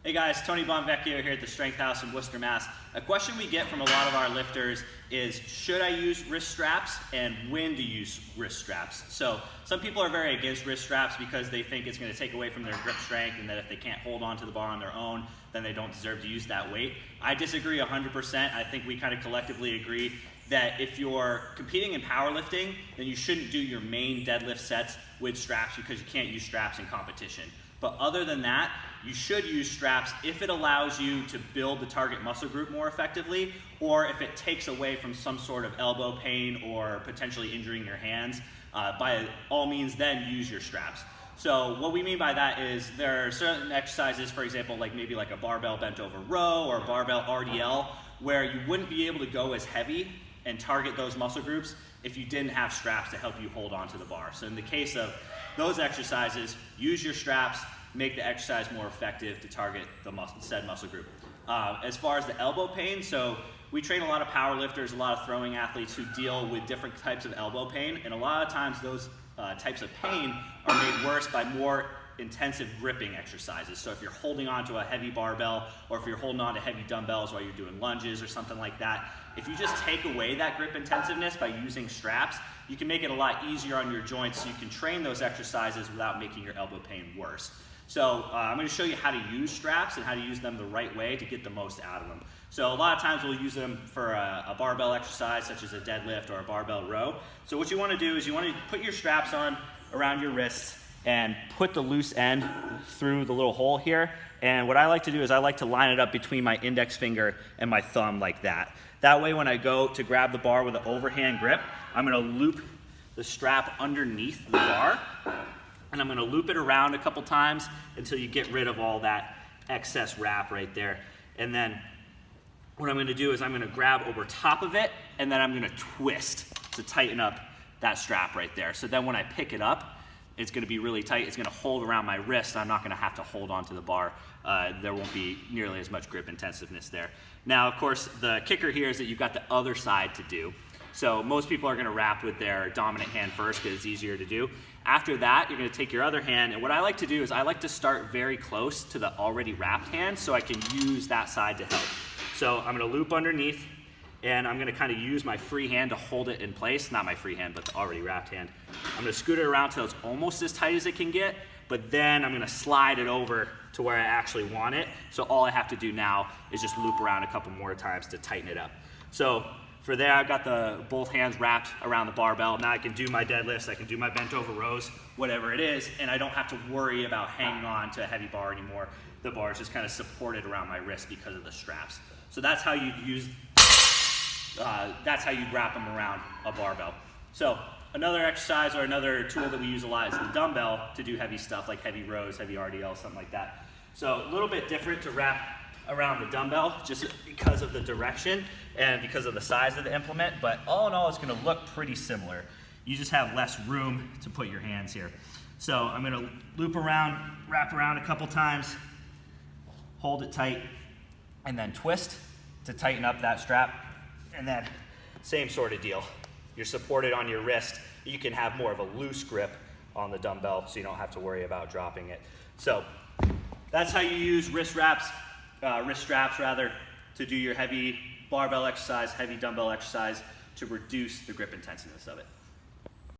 Hey guys, Tony Bonvecchio here at the Strength House in Worcester, Mass. A question we get from a lot of our lifters is, should I use wrist straps and when to use wrist straps? So some people are very against wrist straps because they think it's going to take away from their grip strength and that if they can't hold on to the bar on their own, then they don't deserve to use that weight. I disagree 100%. I think we kind of collectively agree that if you're competing in powerlifting, then you shouldn't do your main deadlift sets with straps because you can't use straps in competition. But other than that, you should use straps if it allows you to build the target muscle group more effectively, or if it takes away from some sort of elbow pain or potentially injuring your hands. By all means, then use your straps. So what we mean by that is there are certain exercises, for example, like maybe like a barbell bent over row or barbell RDL, where you wouldn't be able to go as heavy and target those muscle groups if you didn't have straps to help you hold on to the bar. So in the case of those exercises, use your straps, make the exercise more effective to target the said muscle group. As far as the elbow pain, so we train a lot of power lifters, a lot of throwing athletes who deal with different types of elbow pain, and a lot of times those types of pain are made worse by more intensive gripping exercises. So if you're holding on to a heavy barbell, or if you're holding on to heavy dumbbells while you're doing lunges or something like that, if you just take away that grip intensiveness by using straps, you can make it a lot easier on your joints so you can train those exercises without making your elbow pain worse. So I'm going to show you how to use straps and how to use them the right way to get the most out of them. So a lot of times we'll use them for a barbell exercise such as a deadlift or a barbell row. So what you want to do is you want to put your straps on around your wrists and put the loose end through the little hole here. And what I like to do is I like to line it up between my index finger and my thumb like that. That way when I go to grab the bar with an overhand grip, I'm going to loop the strap underneath the bar, and I'm going to loop it around a couple times until you get rid of all that excess wrap right there. And then what I'm going to do is I'm going to grab over top of it, and then I'm going to twist to tighten up that strap right there. So then when I pick it up, it's going to be really tight. It's going to hold around my wrist. I'm not going to have to hold onto the bar. There won't be nearly as much grip intensiveness there. Now, of course, the kicker here is that you've got the other side to do. So most people are going to wrap with their dominant hand first because it's easier to do. After that, you're going to take your other hand, and what I like to do is I like to start very close to the already wrapped hand so I can use that side to help. So I'm going to loop underneath, and I'm going to kind of use my free hand to hold it in place. Not my free hand, but the already wrapped hand. I'm going to scoot it around till it's almost as tight as it can get, but then I'm going to slide it over to where I actually want it. So all I have to do now is just loop around a couple more times to tighten it up. So for there, I've got both hands wrapped around the barbell. Now I can do my deadlifts, I can do my bent over rows, whatever it is, and I don't have to worry about hanging on to a heavy bar anymore. The bar is just kind of supported around my wrist because of the straps. So that's how you'd use, that's how you'd wrap them around a barbell. So another exercise or another tool that we use a lot is the dumbbell to do heavy stuff like heavy rows, heavy RDL, something like that. So a little bit different to wrap around the dumbbell just because of the direction and because of the size of the implement, but all in all it's going to look pretty similar. You just have less room to put your hands here. So I'm going to loop around, wrap around a couple times, hold it tight, and then twist to tighten up that strap, and then same sort of deal. You're supported on your wrist. You can have more of a loose grip on the dumbbell so you don't have to worry about dropping it. So that's how you use wrist straps to do your heavy barbell exercise, heavy dumbbell exercise to reduce the grip intensiveness of it.